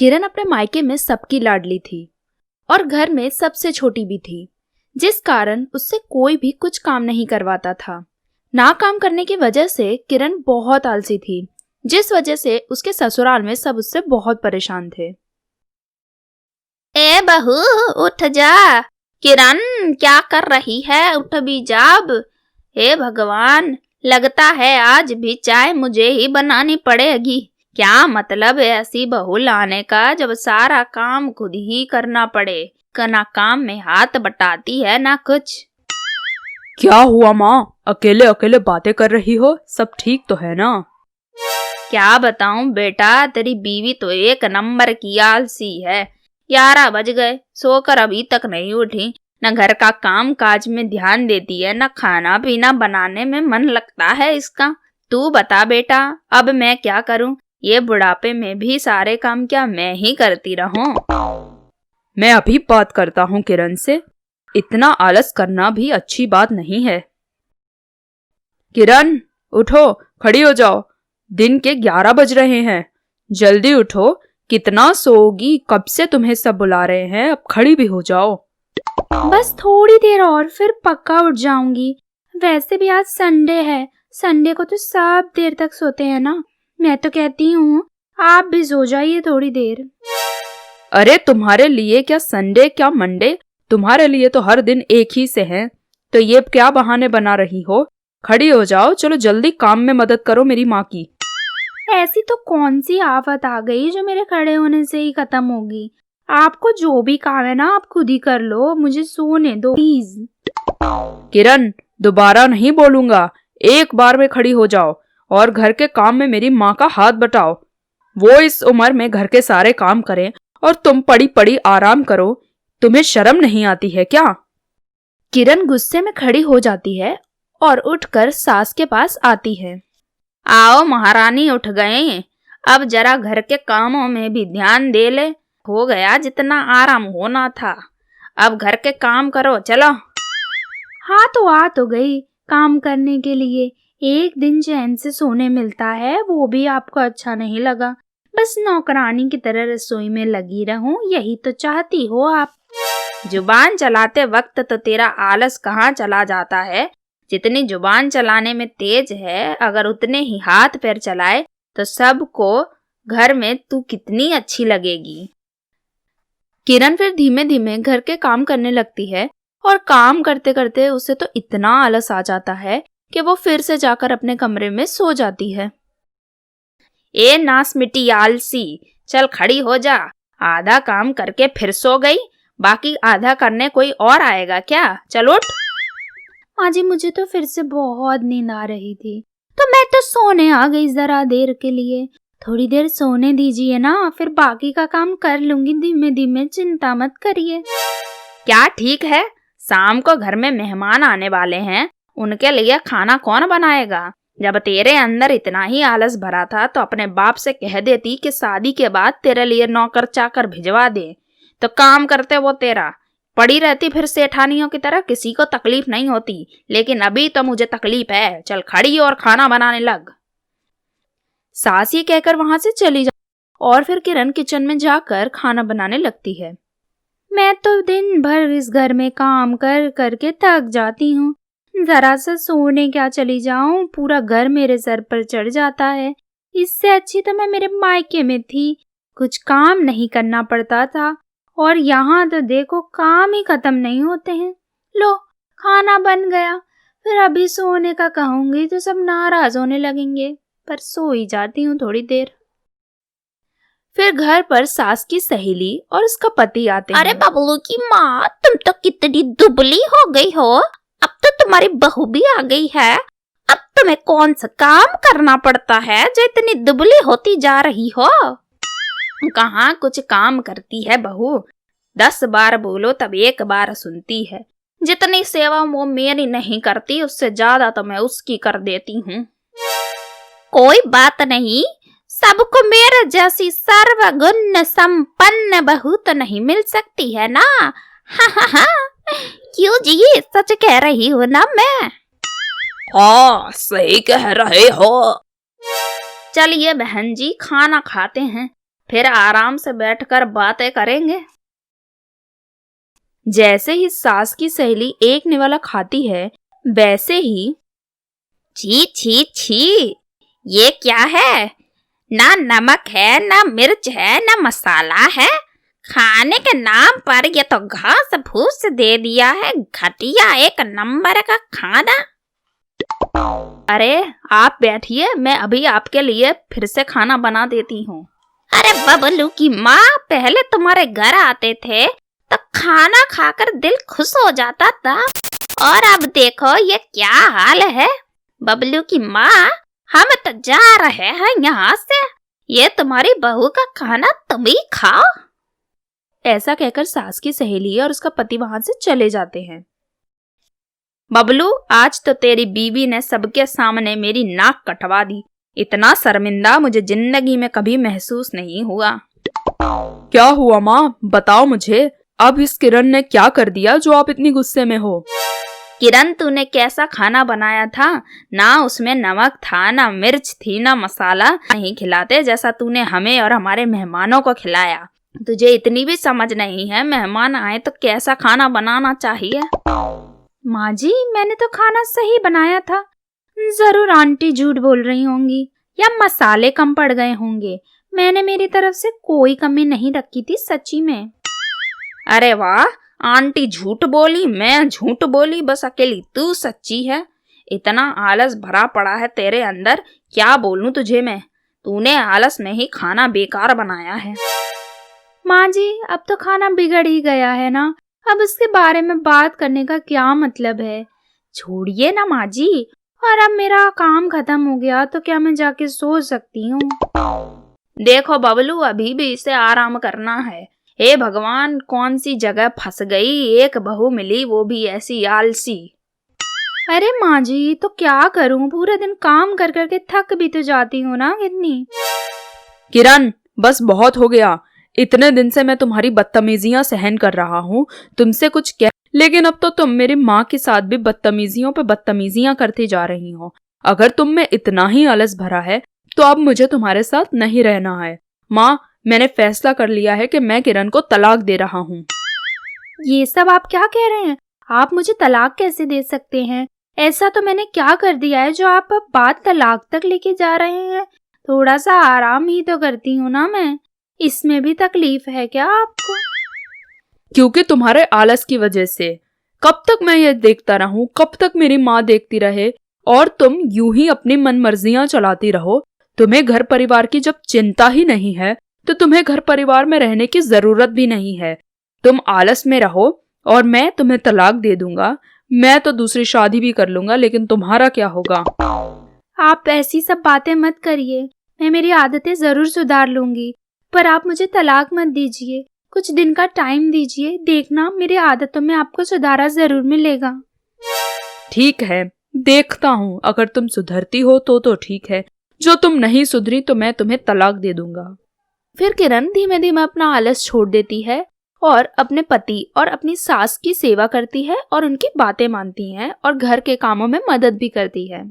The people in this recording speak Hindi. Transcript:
किरण अपने मायके में सबकी लाडली थी और घर में सबसे छोटी भी थी, जिस कारण उससे कोई भी कुछ काम नहीं करवाता था। ना काम करने की वजह से किरण बहुत आलसी थी, जिस वजह से उसके ससुराल में सब उससे बहुत परेशान थे। ए बहू उठ जा, किरण क्या कर रही है, उठ भी जाब। हे भगवान, लगता है आज भी चाय मुझे ही बनानी पड़ेगी। क्या मतलब है ऐसी बहू लाने का जब सारा काम खुद ही करना पड़े, ना काम में हाथ बटाती है ना कुछ। क्या हुआ माँ, अकेले अकेले बातें कर रही हो? सब ठीक तो है ना? क्या बताऊं बेटा, तेरी बीवी तो एक नंबर की आलसी है। 11 बज गए, सोकर अभी तक नहीं उठी। न घर का काम काज में ध्यान देती है, न खाना पीना बनाने में मन लगता है इसका। तू बता बेटा, अब मैं क्या करूं? ये बुढ़ापे में भी सारे काम क्या मैं ही करती रहूं? मैं अभी बात करता हूँ किरण से। इतना आलस करना भी अच्छी बात नहीं है। किरण उठो, खड़ी हो जाओ। दिन के 11 बज रहे हैं, जल्दी उठो। कितना सोओगी? कब से तुम्हें सब बुला रहे हैं, अब खड़ी भी हो जाओ। बस थोड़ी देर और फिर पक्का उठ जाऊंगी। वैसे भी आज संडे है, संडे को तो सब देर तक सोते हैं ना। मैं तो कहती हूँ आप भी सो जाइए थोड़ी देर। अरे तुम्हारे लिए क्या संडे क्या मंडे, तुम्हारे लिए तो हर दिन एक ही से है। तो ये क्या बहाने बना रही हो? खड़ी हो जाओ, चलो जल्दी काम में मदद करो मेरी माँ की। ऐसी तो कौन सी आफत आ गई जो मेरे खड़े होने से ही खत्म होगी। आपको जो भी काम है ना आप खुद ही कर लो, मुझे सोने दो प्लीज। किरण दोबारा नहीं बोलूंगा, एक बार में खड़ी हो जाओ और घर के काम में मेरी माँ का हाथ बटाओ। वो इस उम्र में घर के सारे काम करें और तुम पड़ी पड़ी आराम करो। तुम्हें शर्म नहीं आती है क्या? किरण गुस्से में खड़ी हो जाती है और उठकर सास के पास आती है। आओ महारानी, उठ गए। अब जरा घर के कामों में भी ध्यान दे ले। हो गया जितना आराम होना था, अब घर के काम करो, चलो। हाँ तो आ तो गई काम करने के लिए। एक दिन चैन से सोने मिलता है, वो भी आपको अच्छा नहीं लगा। बस नौकरानी की तरह रसोई में लगी रहूं, यही तो चाहती हो आप। जुबान चलाते वक्त तो तेरा आलस कहाँ चला जाता है। जितनी जुबान चलाने में तेज है, अगर उतने ही हाथ पैर चलाए तो सबको घर में तू कितनी अच्छी लगेगी। किरण फिर धीमे धीमे घर के काम करने लगती है और काम करते करते उसे तो इतना आलस आ जाता है कि वो फिर से जाकर अपने कमरे में सो जाती है। ए नास मिट्टी आलसी, चल खड़ी हो जा। आधा काम करके फिर सो गई, बाकी आधा करने कोई और आएगा क्या? चल उठ। माँ जी, मुझे तो फिर से बहुत नींद आ रही थी, तो मैं तो सोने आ गई जरा देर के लिए। थोड़ी देर सोने दीजिए ना, फिर बाकी का काम कर लूंगी धीमे धीमे, चिंता मत करिए। क्या ठीक है? शाम को घर में मेहमान आने वाले हैं, उनके लिए खाना कौन बनाएगा? जब तेरे अंदर इतना ही आलस भरा था तो अपने बाप से कह देती कि शादी के बाद तेरे लिए नौकर चाकर भिजवा दे, तो काम करते वो तेरा। पड़ी रहती फिर सेठानियों की तरह, किसी को तकलीफ नहीं होती। लेकिन अभी तो मुझे तकलीफ है। चल खड़ी और खाना बनाने लग। सास ये कहकर वहां से चली जा और फिर किरण किचन में जाकर खाना बनाने लगती है। मैं तो दिन भर इस घर में काम कर करके थक जाती हूँ। जरा सा सोने क्या चली जाऊं, पूरा घर मेरे सर पर चढ़ जाता है। इससे अच्छी तो मैं मेरे मायके में थी, कुछ काम नहीं करना पड़ता था। और यहाँ तो देखो काम ही खत्म नहीं होते हैं। लो खाना बन गया, फिर अभी सोने का कहूंगी तो सब नाराज होने लगेंगे, पर सो ही जाती हूँ थोड़ी देर। फिर घर पर सास की सहेली और उसका पति आते हैं। अरे बबलू की माँ, तुम तो कितनी दुबली हो गई हो। अब तो तुम्हारी बहू भी आ गई है। अब तुम्हें कौन सा काम करना पड़ता है जो इतनी दुबली होती जा रही हो? कहाँ कुछ काम करती है बहू, 10 बार बोलो तब एक बार सुनती है। जितनी सेवा वो मेरी नहीं करती, उससे ज्यादा तो मैं उसकी कर देती हूँ। कोई बात नहीं, सबको मेरे जैसी सर्वगुण संपन्न बहू तो नहीं मिल सकती है ना। हा हा हा, क्यों जी, सच कह रही हूँ ना मैं। हाँ सही कह रहे हो। चलिए बहन जी, खाना खाते हैं। फिर आराम से बैठकर बातें करेंगे। जैसे ही सास की सहेली एक निवाला खाती है, वैसे ही छी छी छी, ये क्या है? ना नमक है, ना मिर्च है, ना मसाला है। खाने के नाम पर ये तो घास फूस दे दिया है। घटिया एक नंबर का खाना। अरे आप बैठिए, मैं अभी आपके लिए फिर से खाना बना देती हूँ। अरे बबलू की माँ, पहले तुम्हारे घर आते थे तो खाना खाकर दिल खुश हो जाता था, और अब देखो ये क्या हाल है। बबलू की माँ, हम तो जा रहे हैं यहाँ से। ये तुम्हारी बहू का खाना तुम ही खाओ। ऐसा कहकर सास की सहेली और उसका पति वहां से चले जाते हैं। बबलू, आज तो तेरी बीवी ने सबके सामने मेरी नाक कटवा दी। इतना शर्मिंदा मुझे जिंदगी में कभी महसूस नहीं हुआ। क्या हुआ माँ, बताओ मुझे। अब इस किरण ने क्या कर दिया जो आप इतनी गुस्से में हो? किरण, तूने कैसा खाना बनाया था? ना उसमें नमक था, ना मिर्च थी, ना मसाला। नहीं खिलाते जैसा तूने हमें और हमारे मेहमानों को खिलाया। तुझे इतनी भी समझ नहीं है, मेहमान आए तो कैसा खाना बनाना चाहिए। माँ जी, मैंने तो खाना सही बनाया था। जरूर आंटी झूठ बोल रही होंगी या मसाले कम पड़ गए होंगे। मैंने मेरी तरफ से कोई कमी नहीं रखी थी सच्ची में। अरे वाह, आंटी झूठ बोली, मैं झूठ बोली, बस अकेली तू सच्ची है। इतना आलस भरा पड़ा है तेरे अंदर, क्या बोलूं तुझे मैं। तूने आलस में ही खाना बेकार बनाया है। माँ जी, अब तो खाना बिगड़ ही गया है ना, अब उसके बारे में बात करने का क्या मतलब है। छोड़िए ना माँ जी, और अब मेरा काम खत्म हो गया तो क्या मैं जाके सो सकती हूँ? देखो बबलू, अभी भी इसे आराम करना है। हे भगवान, कौन सी जगह फंस गई, एक बहू मिली वो भी ऐसी आलसी। अरे माँ जी, तो क्या करूँ, पूरे दिन काम कर करके थक भी तो जाती हूँ ना कितनी। किरण, बस बहुत हो गया। इतने दिन से मैं तुम्हारी बदतमीजियां सहन कर रहा हूँ, तुमसे कुछ कह, लेकिन अब तो तुम मेरी माँ के साथ भी बदतमीजियों पे बदतमीजियां करती जा रही हो। अगर तुम में इतना ही आलस भरा है तो अब मुझे तुम्हारे साथ नहीं रहना है। माँ, मैंने फैसला कर लिया है कि मैं किरण को तलाक दे रहा हूँ। ये सब आप क्या कह रहे हैं? आप मुझे तलाक कैसे दे सकते हैं? ऐसा तो मैंने क्या कर दिया है जो आप अब बात तलाक तक लेके जा रहे हैं? थोड़ा सा आराम ही तो करती हूँ ना मैं, इसमें भी तकलीफ है क्या आपको? क्योंकि तुम्हारे आलस की वजह से। कब तक मैं ये देखता रहूं, कब तक मेरी माँ देखती रहे और तुम यूं ही अपनी मनमर्जियां चलाती रहो? तुम्हें घर परिवार की जब चिंता ही नहीं है तो तुम्हें घर परिवार में रहने की जरूरत भी नहीं है। तुम आलस में रहो और मैं तुम्हें तलाक दे दूंगा। मैं तो दूसरी शादी भी कर लूंगा, लेकिन तुम्हारा क्या होगा? आप ऐसी सब बातें मत करिए, मैं मेरी आदतें जरूर सुधार लूंगी, पर आप मुझे तलाक मत दीजिए। कुछ दिन का टाइम दीजिए, देखना मेरी आदतों में आपको सुधारा जरूर मिलेगा। ठीक है, देखता हूँ। अगर तुम सुधरती हो तो ठीक है, जो तुम नहीं सुधरी तो मैं तुम्हें तलाक दे दूंगा। फिर किरण धीमे धीमे अपना आलस छोड़ देती है और अपने पति और अपनी सास की सेवा करती है और उनकी बातें मानती है और घर के कामों में मदद भी करती है।